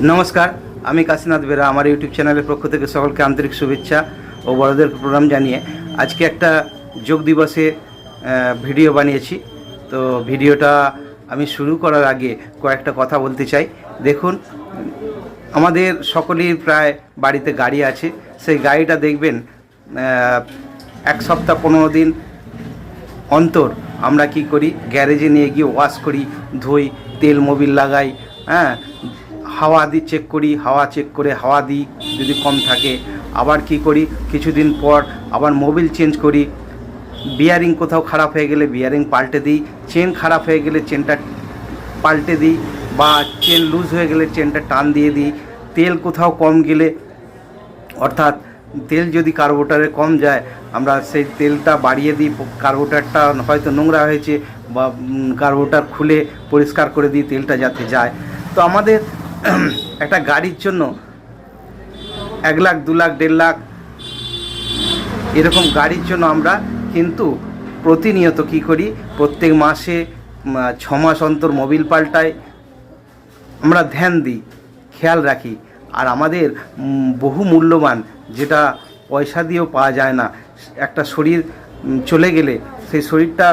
নমস্কার, আমি কাশীনাথ বেরা। আমার ইউটিউব চ্যানেলের পক্ষ থেকে সকলকে আন্তরিক শুভেচ্ছা ও বড়দের প্রণাম জানিয়ে আজকে একটা যোগ দিবসে ভিডিও বানিয়েছি। তো ভিডিওটা আমি শুরু করার আগে কয়েকটা কথা বলতে চাই। দেখুন, আমাদের সকলের প্রায় বাড়িতে গাড়ি আছে। সেই গাড়িটা দেখবেন এক সপ্তাহ 15 দিন অন্তর আমরা কি করি, গ্যারেজে নিয়ে গিয়ে ওয়াশ করি, ধুই, তেল মোবিল লাগাই, হ্যাঁ, হাওয়া দিই, চেক করি, হাওয়া চেক করে হাওয়া দিই যদি কম থাকে। আবার কি করি, কিছুদিন পর আবার মোবিল চেঞ্জ করি, বিয়ারিং কোথাও খারাপ হয়ে গেলে বিয়ারিং পাল্টে দিই, চেন খারাপ হয়ে গেলে চেনটা পাল্টে দিই, বা চেন লুজ হয়ে গেলে চেনটা টান দিয়ে দিই। তেল কোথাও কম গেলে, অর্থাৎ তেল যদি কার্বোরেটরে কম যায়, আমরা সেই তেলটা বাড়িয়ে দিই। কার্বোরেটরটা হয়তো নোংরা হয়েছে, বা কার্বোরেটর খুলে পরিষ্কার করে দিই তেলটা যাতে যায়। তো আমাদের একটা গাড়ির জন্য 1 লাখ, 2 লাখ, 1.5 লাখ এরকম গাড়ির জন্য আমরা কিন্তু প্রতিনিয়ত কি করি, প্রত্যেক মাসে 6 মাস অন্তর মোবিল পাল্টাই, আমরা ধ্যান দিই, খেয়াল রাখি। আর আমাদের বহু মূল্যবান, যেটা পয়সা দিয়েও পাওয়া যায় না, একটা শরীর চলে গেলে সেই শরীরটা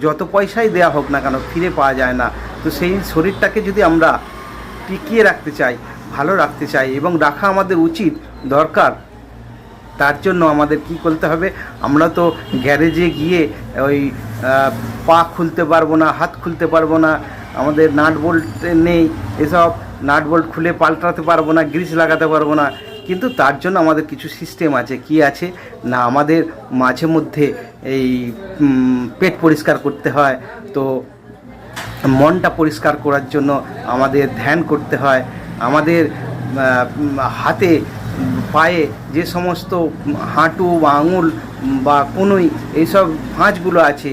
যত পয়সাই দেয়া হোক না কেন ফিরে পাওয়া যায় না। তো সেই শরীরটাকে যদি আমরা টিকিয়ে রাখতে চাই, ভালো রাখতে চাই, এবং রাখা আমাদের উচিত, দরকার, তার জন্য আমাদের কি করতে হবে, আমরা তো গ্যারেজে গিয়ে ওই পা খুলতে পারবো না, হাত খুলতে পারবো না, আমাদের নাট বোল্ট নেই, এসব নাট বোল্ট খুলে পাল্টাতে পারবো না, গ্রিস লাগাতে পারবো না। কিন্তু তার জন্য আমাদের কিছু সিস্টেম আছে। কি আছে না, আমাদের মাঝে মধ্যে এই পেট পরিষ্কার করতে হয়। তো মনটা পরিষ্কার করার জন্য আমাদের ধ্যান করতে হয়। আমাদের হাতে পায়ে যে সমস্ত হাঁটু বা আঙুল বা কনুই এইসব ভাঁজগুলো আছে,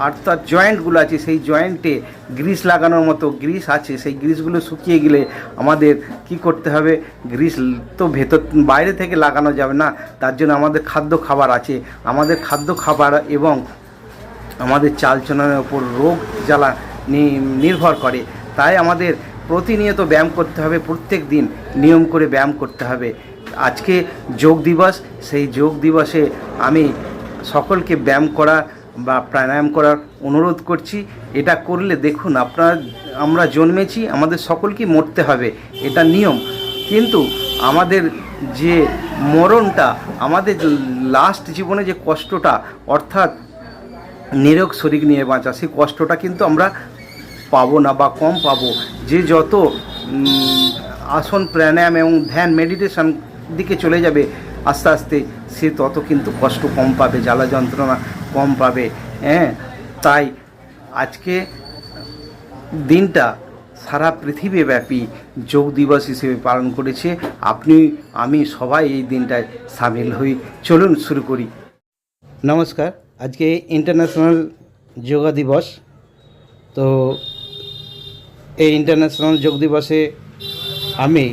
অর্থাৎ জয়েন্টগুলো আছে, সেই জয়েন্টে গ্রিস লাগানোর মতো গ্রিস আছে। সেই গ্রিসগুলো শুকিয়ে গেলে আমাদের কি করতে হবে, গ্রিস তো বাইরে থেকে লাগানো যাবে না, তার জন্য আমাদের খাদ্য খাবার আছে। আমাদের খাদ্য খাবার এবং আমাদের চালচলনের ওপর রোগ জ্বালা নির্ভর করে। তাই আমাদের প্রতিনিয়ত ব্যায়াম করতে হবে, প্রত্যেক দিন নিয়ম করে ব্যায়াম করতে হবে। আজকে যোগ দিবস, সেই যোগ দিবসে আমি সকলকে ব্যায়াম করা বা প্রাণায়াম করার অনুরোধ করছি। এটা করলে দেখুন, আমরা জন্মেছি, আমাদের সকলকে মরতে হবে, এটা নিয়ম। কিন্তু আমাদের যে মরণটা, আমাদের লাস্ট জীবনে যে কষ্টটা, অর্থাৎ নিরোগ শরীর নিয়ে বাঁচা, সেই কষ্টটা কিন্তু আমরা পাবো না, বা কম পাবো। যে যত আসন, প্রাণায়াম এবং ধ্যান, মেডিটেশন দিকে চলে যাবে আস্তে আস্তে, সে তত কিন্তু কষ্ট কম পাবে, জ্বালা যন্ত্রণা কম পাবে। হ্যাঁ, তাই আজকে দিনটা সারা পৃথিবীব্যাপী যোগ দিবস হিসেবে পালন করেছে। আপনি, আমি, সবাই এই দিনটায় সামিল হই। চলুন শুরু করি। নমস্কার, আজকে ইন্টারন্যাশনাল যোগা দিবস। তো এই ইন্টারন্যাশনাল যোগ দিবসে আমি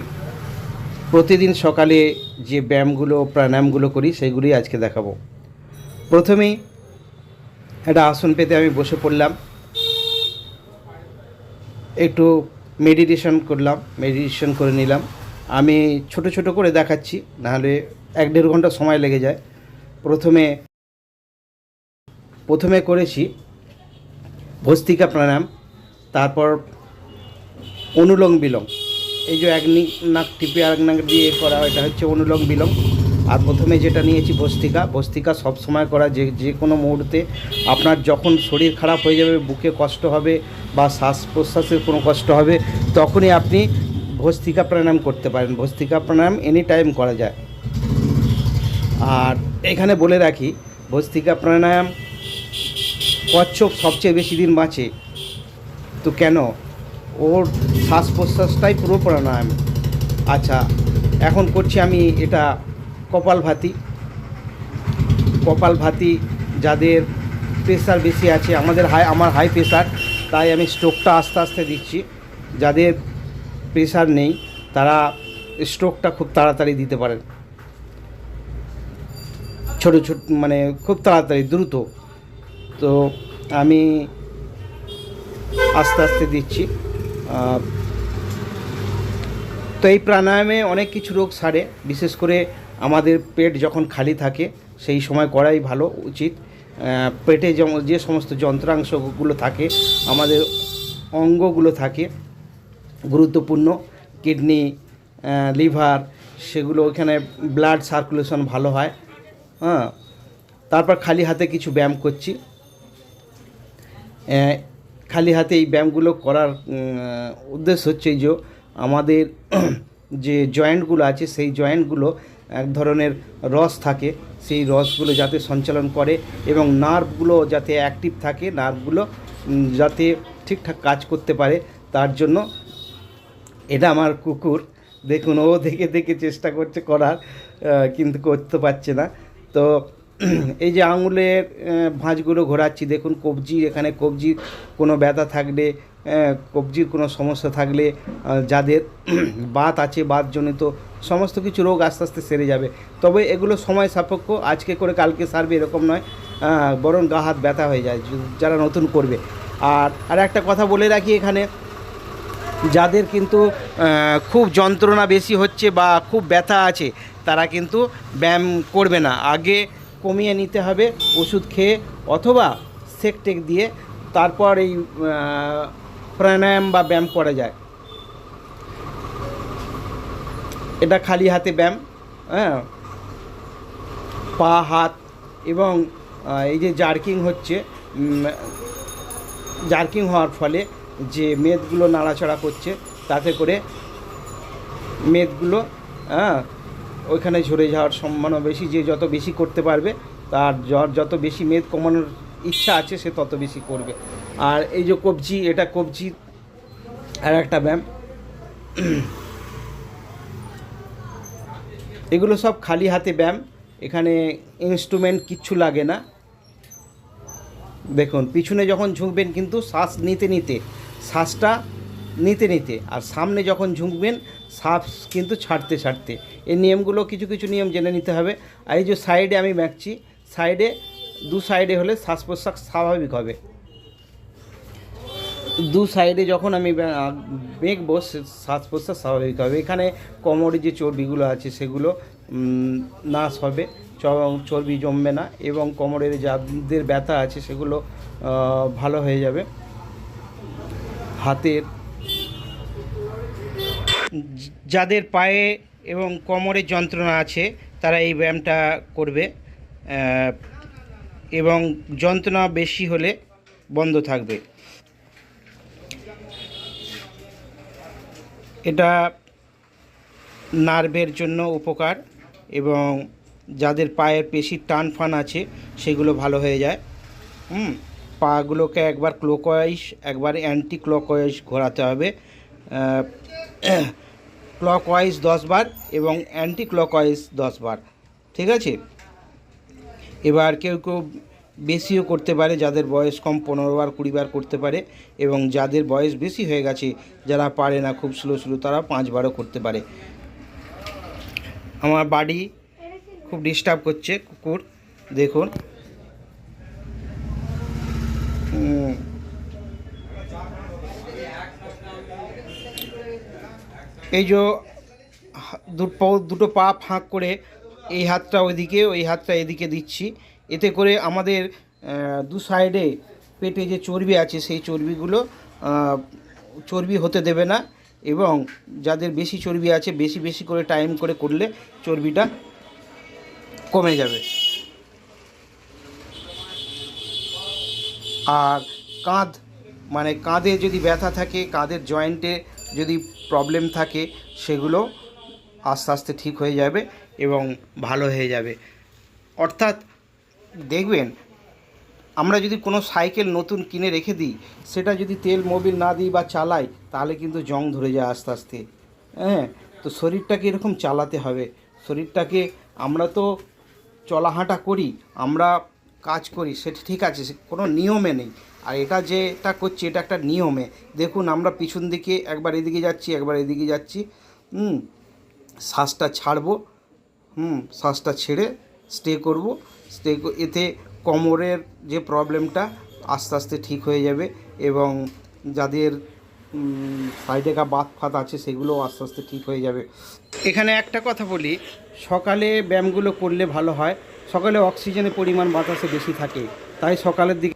প্রতিদিন সকালে যে ব্যায়ামগুলো, প্রাণায়ামগুলো করি, সেইগুলি আজকে দেখাবো। প্রথমেই একটা আসন পেতে আমি বসে পড়লাম, একটু মেডিটেশন করলাম, মেডিটেশন করে নিলাম। আমি ছোট ছোট করে দেখাচ্ছি, নাহলে 1-1.5 ঘন্টা সময় লেগে যায়। প্রথমে করেছি ভস্ত্রিকা প্রাণায়াম, তারপর অনুলোম বিলোম। এই যে এক নাক টিপে আরেক নাক দিয়ে করা, এটা হচ্ছে অনুলোম বিলোম। আর প্রথমে যেটা নিয়েছি ভস্ত্রিকা সব সময় করা, যে কোনো মুহূর্তে আপনার যখন শরীর খারাপ হয়ে যাবে, বুকে কষ্ট হবে বা শ্বাস প্রশ্বাসের কোনো কষ্ট হবে, তখনই আপনি ভস্ত্রিকা প্রাণায়াম করতে পারেন। ভস্ত্রিকা প্রাণায়াম এনি টাইম করা যায়। আর এখানে বলে রাখি, ভস্ত্রিকা প্রাণায়াম কচ্ছপ সবচেয়ে বেশি দিন বাঁচে। তো কেন? ওর শ্বাস প্রশ্বাসটাই পুরো প্রাণায়াম। আচ্ছা, এখন করছি আমি এটা কপালভাতি। যাদের প্রেশার বেশি আছে, আমার হাই প্রেশার, তাই আমি স্ট্রোকটা আস্তে আস্তে দিচ্ছি। যাদের প্রেশার নেই, তারা স্ট্রোকটা খুব তাড়াতাড়ি দিতে পারেন, ছোট মানে খুব তাড়াতাড়ি, দ্রুত। তো আমি আস্তে আস্তে দিচ্ছি। তো এই প্রাণায়ামে অনেক কিছু রোগ সারে, বিশেষ করে আমাদের পেট যখন খালি থাকে সেই সময় করাই ভালো উচিত। পেটে যে সমস্ত যন্ত্রাংশগুলো থাকে, আমাদের অঙ্গগুলো থাকে গুরুত্বপূর্ণ, কিডনি, লিভার, সেগুলো ওখানে ব্লাড সার্কুলেশন ভালো হয়। হ্যাঁ, তারপর খালি হাতে কিছু ব্যায়াম করছি। খালি হাতে এই ব্যায়ামগুলো করার উদ্দেশ্য হচ্ছে যে আমাদের যে জয়েন্টগুলো আছে সেই জয়েন্টগুলো এক ধরনের রস থাকে, সেই রসগুলো যাতে সঞ্চালন করে এবং নার্ভগুলো যাতে অ্যাক্টিভ থাকে, নার্ভগুলো যাতে ঠিকঠাক কাজ করতে পারে, তার জন্য। এটা আমার কুকুর, দেখুন ও দেখে দেখে চেষ্টা করছে করার, কিন্তু করতে পারছে না। তো এই যে আঙুলের ভাঁজগুলো ঘোরাচ্ছি, দেখুন কবজি, এখানে কবজির কোনো ব্যথা থাকলে, কবজির কোনো সমস্যা থাকলে, যাদের বাত আছে, বাতজনিত সমস্ত কিছু রোগ আস্তে আস্তে সেরে যাবে। তবে এগুলো সময় সাপেক্ষ, আজকে করে কালকে সারবে এরকম নয়, বরং গা হাত ব্যথা হয়ে যায় যারা নতুন করবে। আর একটা কথা বলে রাখি, এখানে যাদের কিন্তু খুব যন্ত্রণা বেশি হচ্ছে বা খুব ব্যথা আছে, তারা কিন্তু ব্যায়াম করবে না, আগে কমিয়ে নিতে হবে ওষুধ খেয়ে অথবা সেক টেক দিয়ে, তারপর এই প্রাণায়াম বা ব্যায়াম করা যায়। এটা খালি হাতে ব্যায়াম, হ্যাঁ, পা হাত এবং এই যে জার্কিং হচ্ছে, জার্কিং হওয়ার ফলে যে মেদগুলো নাড়াচাড়া করছে, তাতে করে মেদগুলো ওইখানে ঝরে যাওয়ার সম্ভাবনা বেশি। যে যত বেশি করতে পারবে, তার যত বেশি মেদ কমানোর ইচ্ছা আছে সে তত বেশি করবে। আর এই যে কবজি, এটা কবজি আর একটা ব্যায়াম। এগুলো সব খালি হাতে ব্যায়াম, এখানে ইনস্ট্রুমেন্ট কিচ্ছু লাগে না। দেখুন পিছনে যখন ঝুঁকবেন কিন্তু শ্বাস নিতে নিতে, শ্বাসটা নিতে নিতে, আর সামনে যখন ঝুঁকবেন শ্বাস কিন্তু ছাড়তে ছাড়তে। এই নিয়মগুলো কিছু কিছু নিয়ম জেনে নিতে হবে। আর এই যে সাইডে আমি ব্যাঁকছি, সাইডে দু সাইডে হলে শ্বাস প্রশ্বাস স্বাভাবিক হবে। দু সাইডে যখন আমি বেঁকবো শ্বাস প্রশ্বাস স্বাভাবিক হবে। এখানে কোমরে যে চর্বিগুলো আছে সেগুলো নাশ হবে, চর্বি জমবে না, এবং কোমরের যাদের ব্যথা আছে সেগুলো ভালো হয়ে যাবে। হাতের যাদের পায়ে এবং কোমরের যন্ত্রণা আছে তারা এই ব্যায়ামটা করবে, এবং যন্ত্রণা বেশি হলে বন্ধ থাকবে। এটা নার্ভের জন্য উপকার, এবং যাদের পায়ের পেশির টান ফান আছে সেগুলো ভালো হয়ে যায়। পাগুলোকে একবার ক্লকওয়াইজ একবার অ্যান্টি ক্লকওয়াইজ ঘোরাতে হবে, ক্লকওয়াইজ 10 বার এবং অ্যান্টি ক্লকওয়াইজ 10 বার, ঠিক আছে। এবার কেউ কেউ বেশিও করতে পারে, যাদের বয়স কম 15 বার 20 বার করতে পারে, এবং যাদের বয়স বেশি হয়ে গেছে, যারা পারে না, খুব স্লো তারা 5 বারও করতে পারে। আমার বাড়ি খুব ডিস্টার্ব করছে কুকুর, দেখুন। এই যে দুটো পা ফাঁক করে এই হাতটা ওইদিকে, ওই হাতটা এদিকে দিচ্ছি, এতে করে আমাদের দু সাইডে পেটে যে চর্বি আছে সেই চর্বিগুলো চর্বি হতে দেবে না, এবং যাদের বেশি চর্বি আছে বেশি বেশি করে টাইম করে করলে চর্বিটা কমে যাবে। আর কাঁধে যদি ব্যথা থাকে, কাঁধের জয়েন্টে যদি প্রবলেম থাকে, সেগুলো আস্তে আস্তে ঠিক হয়ে যাবে এবং ভালো হয়ে যাবে। অর্থাৎ দেখবেন, আমরা যদি কোনো সাইকেল নতুন কিনে রেখে দিই, সেটা যদি তেল মোবিল না দিই বা চালাই, তাহলে কিন্তু জং ধরে যায় আস্তে আস্তে। হ্যাঁ, তো শরীরটাকে এরকম চালাতে হবে। শরীরটাকে, আমরা তো চলাহাঁটা করি, আমরা কাজ করি, সেটা ঠিক আছে, কোনো নিয়মে নেই। আর যেটা করছি এটা একটা নিয়মে। দেখুন আমরা পিছন দিকে একবার এদিকে যাচ্ছি, একবার এদিকে যাচ্ছি, শ্বাসটা ছাড়বো, শ্বাসটা ছেড়ে স্টে করব, এতে কোমরের যে প্রবলেমটা আস্তে আস্তে ঠিক হয়ে যাবে। এবং যাদের সাইডে বাত ফাত আছে সেগুলো আস্তে আস্তে ঠিক হয়ে যাবে। এখানে একটা কথা বলি, সকালে ব্যায়ামগুলো করলে ভালো হয়। সকালে অক্সিজেনের পরিমাণ বাতাসে বেশি থাকে, তাই সকালের দিকে।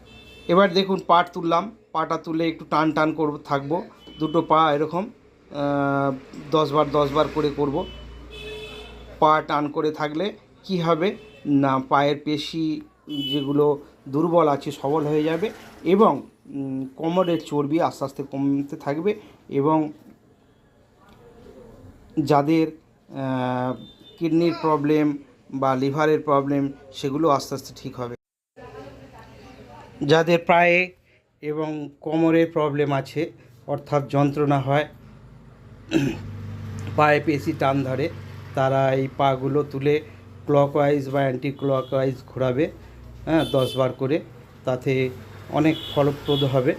এবার দেখুন পাট তুললাম, পাটা তুলে একটু টান টান থাকবো, দুটো পা এরকম 10 বার করে করব। পা টান করে থাকলে কি হবে না, পায়ের পেশি যেগুলো দুর্বল আছে সবল হয়ে যাবে এবং কোমরের চর্বি আস্তে আস্তে কমতে থাকবে এবং যাদের কিডনির প্রবলেম বা লিভারের প্রবলেম সেগুলো আস্তে আস্তে ঠিক হবে। যাদের পায়ে এবং কোমরের প্রবলেম আছে, অর্থাৎ যন্ত্রণা হয়, পায়ে পেশি টান ধরে, তারা এই পাগুলো তুলে ক্লকওয়াইজ বা অ্যান্টি ক্লকওয়াইজ ঘোরাবে, 10 বার করে, তাতে অনেক ফলপ্রদ হবে।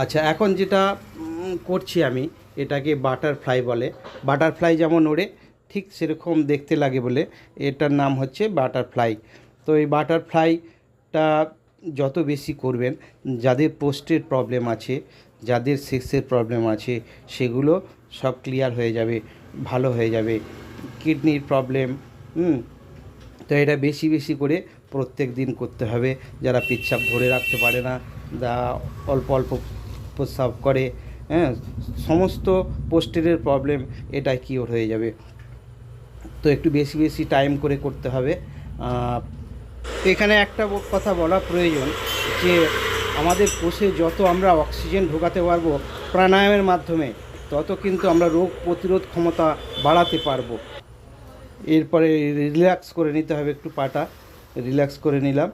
আচ্ছা, এখন যেটা করছি আমি, এটাকে বাটারফ্লাই বলে। বাটারফ্লাই যেমন ওড়ে ঠিক সেরকম দেখতে লাগে বলে এটার নাম হচ্ছে বাটারফ্লাই। তো এই বাটারফ্লাইটা যত বেশি করবেন, যাদের পোস্টের প্রবলেম আছে, যাদের সেক্সের প্রবলেম আছে, সেগুলো সব ক্লিয়ার হয়ে যাবে, ভালো হয়ে যাবে। কিডনির প্রবলেম, তো এটা বেশি বেশি করে প্রত্যেক দিন করতে হবে। যারা পেচ্ছাপ ধরে রাখতে পারে না, যা অল্প অল্প প্রস্রাব করে, সমস্ত পোস্টের প্রবলেম এটাই কিওর হয়ে যাবে। তো একটু বেশি বেশি টাইম করে করতে হবে। এখানে একটা কথা বলা প্রয়োজন যে আমাদের কোষে যত আমরা অক্সিজেন ঢোকাতে পারবো প্রাণায়ামের মাধ্যমে, তত কিন্তু আমরা রোগ প্রতিরোধ ক্ষমতা বাড়াতে পারবো। এরপরে রিল্যাক্স করে নিতে হবে, একটু পাটা রিল্যাক্স করে নিলাম।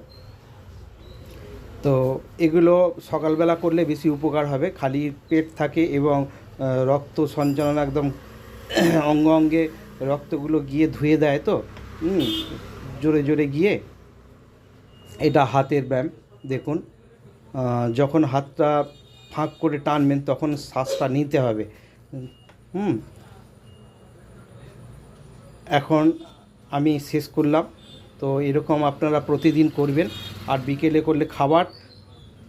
তো এগুলো সকালবেলা করলে বেশি উপকার হবে। খালি পেট থাকে এবং রক্ত সঞ্চালন একদম অঙ্গ অঙ্গে রক্তগুলো গিয়ে ধুয়ে দেয়, তো জোরে জোরে গিয়ে। এটা হাতের ব্যায়াম। দেখুন, যখন হাতটা ফাঁক করে টানবেন তখন শ্বাসটা নিতে হবে। এখন আমি শেষ করলাম। তো এরকম আপনারা প্রতিদিন করবেন, আর বিকেলে করলে খাবার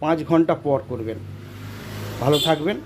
5 ঘন্টা পর করবেন। ভালো থাকবেন।